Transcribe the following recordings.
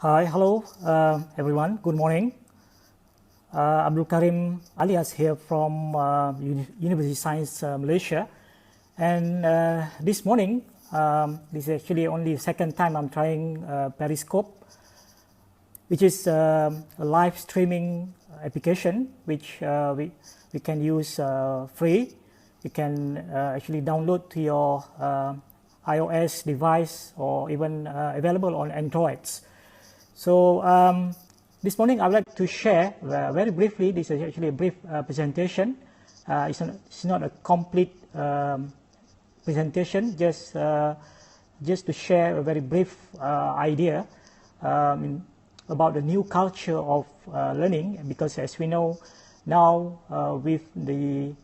Hi, hello everyone, good morning. Abdul Karim alias here from University Science Malaysia, and this morning, this is actually only the second time I'm trying Periscope, which is a live streaming application which we can use free. You can actually download to your iOS device or even available on Androids. So this morning I would like to share very briefly. This is actually a brief presentation. It's not a complete presentation, just to share a very brief idea about the new culture of learning, because as we know now, with the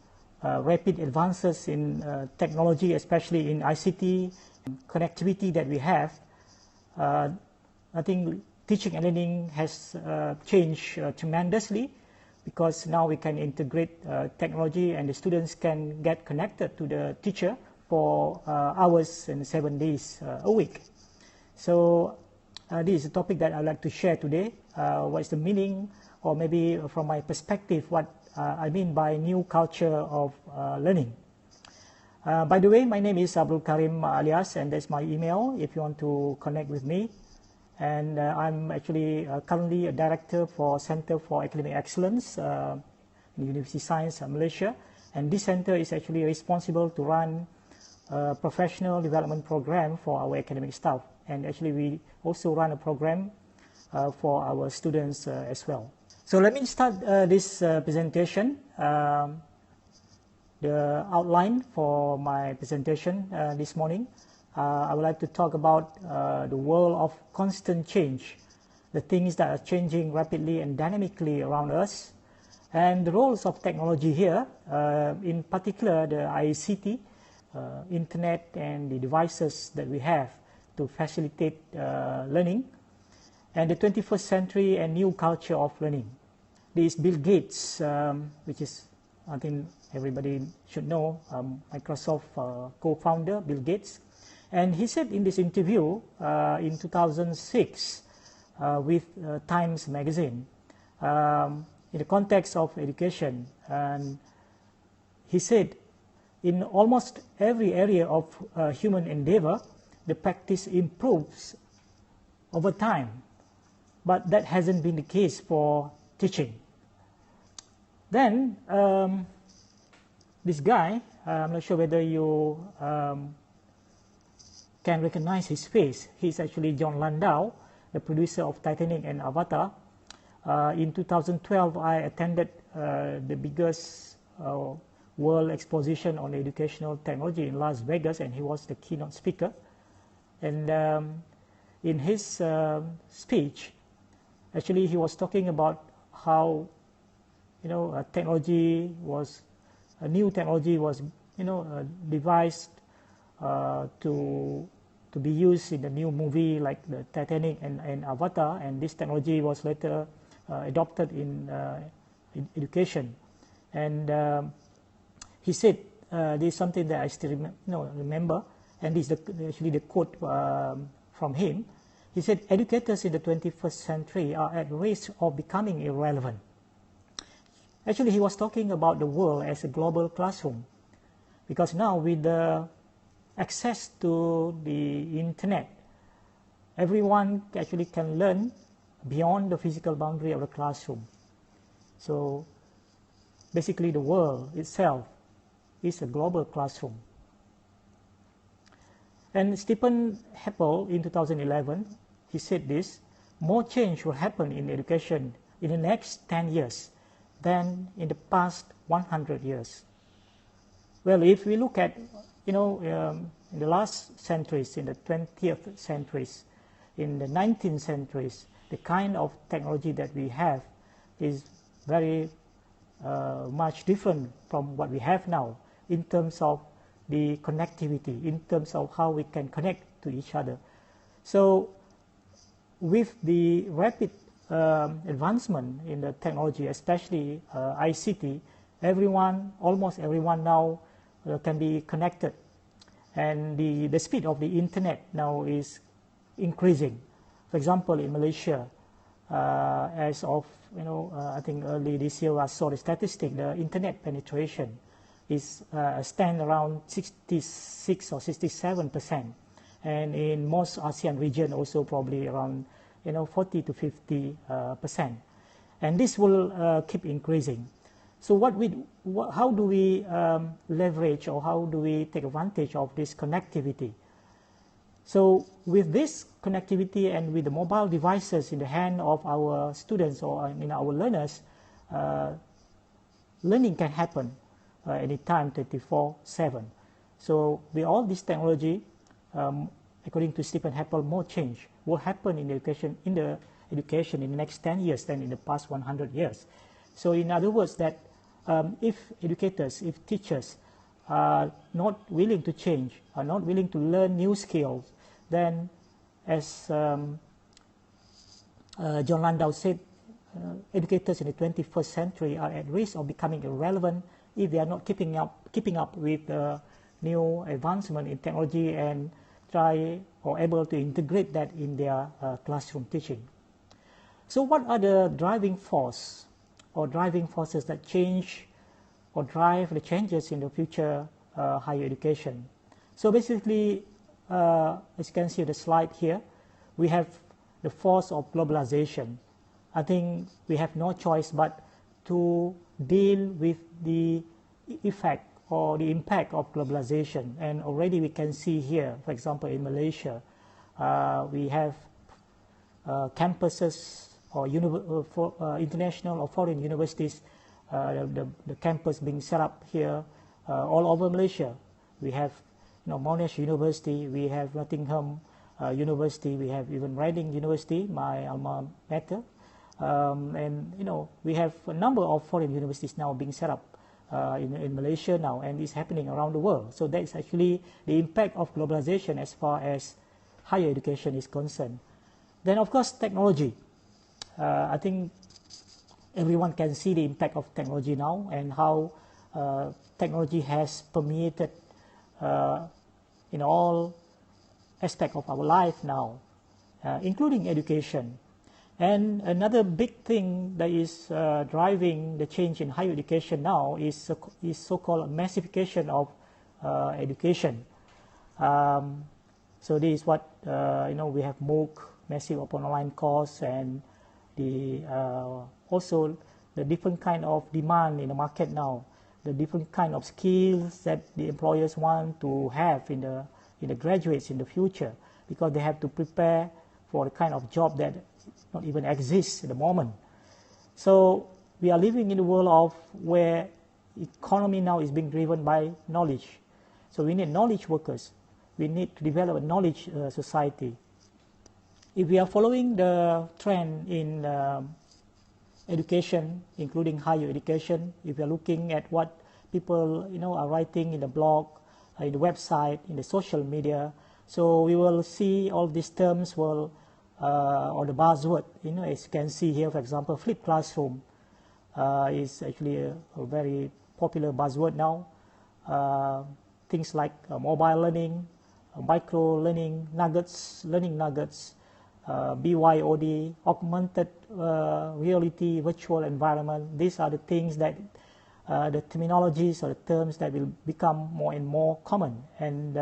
rapid advances in technology, especially in ICT connectivity that we have, I think teaching and learning has changed tremendously, because now we can integrate technology and the students can get connected to the teacher for hours and 7 days a week. So this is a topic that I'd like to share today. What is the meaning, or maybe from my perspective, what I mean by new culture of learning. By the way, my name is Abdul Karim alias, and that's my email if you want to connect with me. And I'm actually currently a director for Center for Academic Excellence in University Science Malaysia. And this center is actually responsible to run a professional development program for our academic staff. And actually we also run a program for our students as well. So let me start this presentation. The outline for my presentation this morning. I would like to talk about the world of constant change, the things that are changing rapidly and dynamically around us, and the roles of technology here, in particular the ICT, internet and the devices that we have to facilitate learning, and the 21st century and new culture of learning. This Bill Gates, which is, I think everybody should know, Microsoft co-founder Bill Gates. And he said in this interview in 2006 with Times magazine, in the context of education, and he said, in almost every area of human endeavor, the practice improves over time, but that hasn't been the case for teaching. Then this guy, I'm not sure whether you can recognize his face. He's actually Jon Landau, the producer of Titanic and Avatar. In 2012, I attended the biggest world exposition on educational technology in Las Vegas, and he was the keynote speaker. And in his speech, actually he was talking about how, technology was, a new technology was, devised to be used in the new movie like the Titanic and Avatar, and this technology was later adopted in education. And he said, this is something that I still remember, and this is actually the quote from him. He said, educators in the 21st century are at risk of becoming irrelevant. Actually, he was talking about the world as a global classroom, because now with the access to the internet, everyone actually can learn beyond the physical boundary of the classroom. So basically the world itself is a global classroom. And Stephen Happel in 2011, he said this: more change will happen in education in the next 10 years than in the past 100 years. Well, if we look at in the last centuries, in the 20th centuries, in the 19th centuries, the kind of technology that we have is very much different from what we have now in terms of the connectivity, in terms of how we can connect to each other. So with the rapid advancement in the technology, especially ICT, almost everyone now can be connected, and the speed of the internet now is increasing For example, in Malaysia, as of I think early this year I saw the statistic, the internet penetration is stand around 66 or 67%, and in most ASEAN region also probably around 40 to 50%, and this will keep increasing. So how do we leverage, or how do we take advantage of this connectivity? So with this connectivity and with the mobile devices in the hand of our students or our learners, learning can happen anytime, 24/7. So with all this technology, according to Stephen Happel, more change will happen in education in the next 10 years than in the past 100 years. So in other words, that if educators, if teachers are not willing to change, are not willing to learn new skills, then as Jon Landau said, educators in the 21st century are at risk of becoming irrelevant if they are not keeping up with new advancement in technology and try or able to integrate that in their classroom teaching. So what are the driving forces that change or drive the changes in the future higher education? So basically, as you can see on the slide here, we have the force of globalization. I think we have no choice but to deal with the effect or the impact of globalization. And already we can see here, for example, in Malaysia, we have campuses or international or foreign universities, the campus being set up here all over Malaysia. We have Monash University, we have Nottingham University, we have even Reading University, my alma mater, and we have a number of foreign universities now being set up in Malaysia now, and it's happening around the world. So that's actually the impact of globalization as far as higher education is concerned. Then of course technology. I think everyone can see the impact of technology now and how technology has permeated in all aspects of our life now, including education. And another big thing that is driving the change in higher education now is so-called massification of education. So this is what we have MOOC, massive open online course, and also the different kind of demand in the market now, the different kind of skills that the employers want to have in the graduates in the future, because they have to prepare for the kind of job that not even exists at the moment. So we are living in a world of where economy now is being driven by knowledge. So we need knowledge workers. We need to develop a knowledge society. If we are following the trend in education, including higher education, if we are looking at what people are writing in the blog, in the website, in the social media, so we will see all these terms will or the buzzword, as you can see here, for example, flipped classroom is actually a very popular buzzword now. Things like mobile learning, micro learning nuggets, BYOD, augmented reality, virtual environment. These are the things that the terminologies or the terms that will become more and more common, and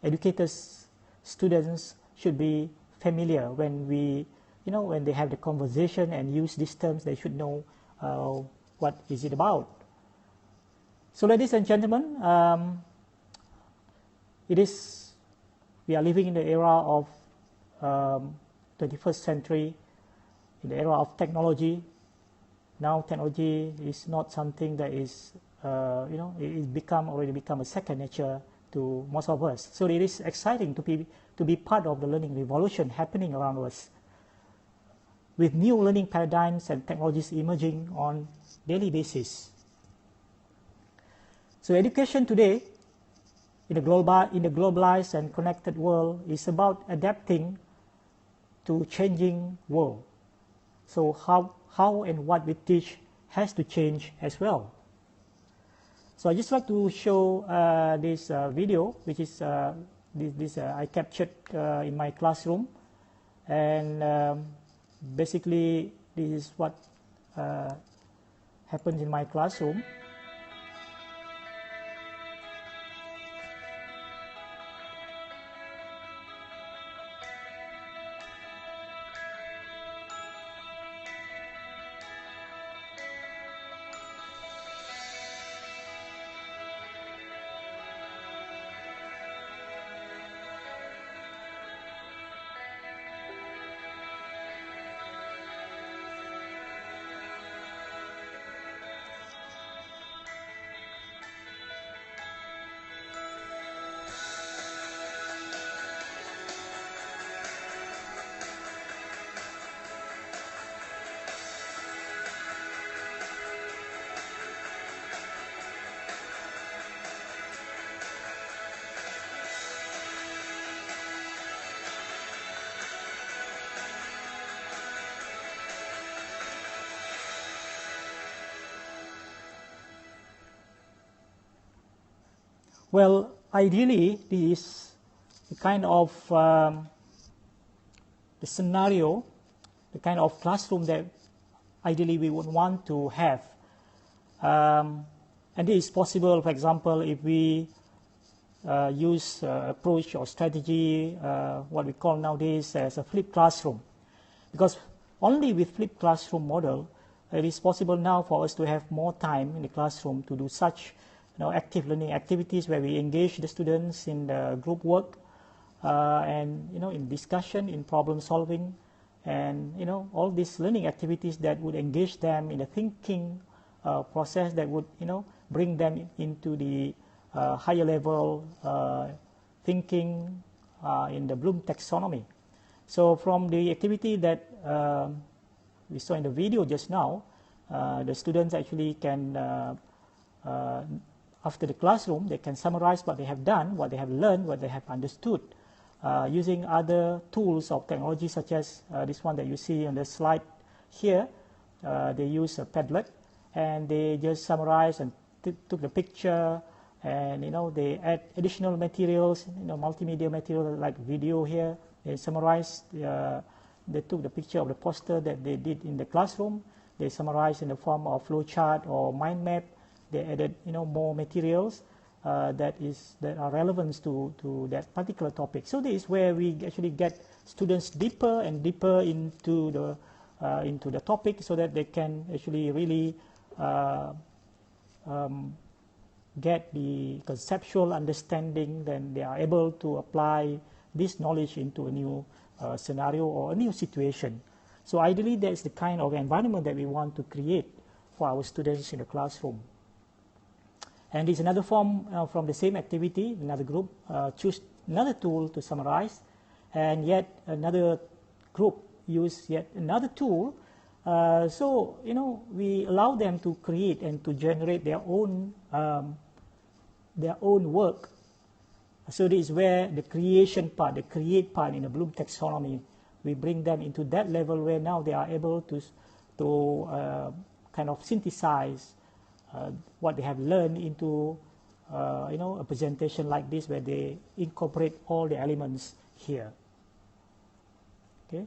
educators, students should be familiar when when they have the conversation and use these terms. They should know what is it about. So ladies and gentlemen, we are living in the era of 21st century, in the era of technology. Now technology is not something that is it already become a second nature to most of us. So it is exciting to be part of the learning revolution happening around us, with new learning paradigms and technologies emerging on daily basis. So education today in the globalized and connected world is about adapting to changing world. So how and what we teach has to change as well. So I just like to show this video, which is I captured in my classroom. and basically this is what happens in my classroom. Well, ideally, this is the kind of the scenario, the kind of classroom that ideally we would want to have. And this is possible, for example, if we use approach or strategy, what we call nowadays as a flipped classroom. Because only with flipped classroom model, it is possible now for us to have more time in the classroom to do such active learning activities where we engage the students in the group work and in discussion, in problem solving, and all these learning activities that would engage them in the thinking process that would bring them into the higher level thinking in the Bloom taxonomy. So from the activity that we saw in the video just now, the students actually can after the classroom, they can summarize what they have done, what they have learned, what they have understood, using other tools of technology such as this one that you see on the slide here. They use a Padlet, and they just summarize and took the picture, and they add additional materials, multimedia material like video here. They summarize, they took the picture of the poster that they did in the classroom. They summarize in the form of flowchart or mind map. They added more materials that are relevant to that particular topic. So this is where we actually get students deeper and deeper into the topic, so that they can actually really get the conceptual understanding. Then they are able to apply this knowledge into a new scenario or a new situation. So ideally, that's the kind of environment that we want to create for our students in the classroom. And this is another form from the same activity. Another group choose another tool to summarize, and yet another group use yet another tool. So we allow them to create and to generate their own work. So this is where the creation part, the create part in the Bloom taxonomy, we bring them into that level where now they are able to kind of synthesize what they have learned into a presentation like this, where they incorporate all the elements here. Okay.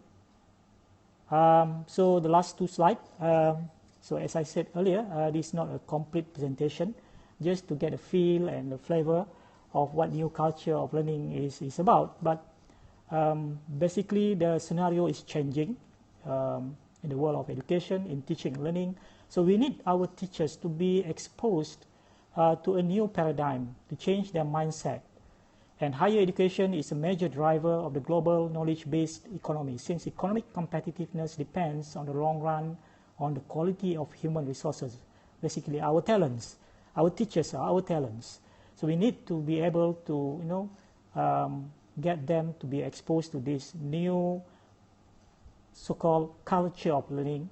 So the last two slides. So as I said earlier, this is not a complete presentation, just to get a feel and the flavor of what new culture of learning is about. But basically, the scenario is changing in the world of education, in teaching and learning. So we need our teachers to be exposed to a new paradigm, to change their mindset. And higher education is a major driver of the global knowledge-based economy, since economic competitiveness depends on the long run on the quality of human resources, basically our talents. Our teachers are our talents. So we need to be able to get them to be exposed to this new so-called culture of learning,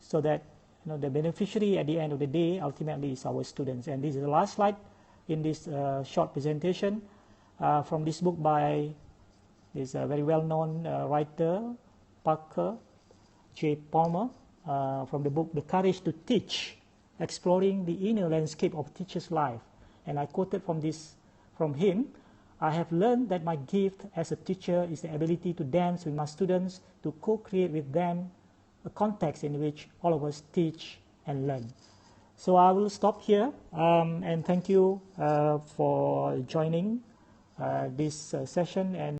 so that the beneficiary at the end of the day ultimately is our students. And this is the last slide in this short presentation from this book by this very well-known writer, Parker J. Palmer, from the book The Courage to Teach, Exploring the Inner Landscape of Teacher's Life. And I quoted from him, I have learned that my gift as a teacher is the ability to dance with my students, to co-create with them a context in which all of us teach and learn. So I will stop here, and thank you for joining this session. And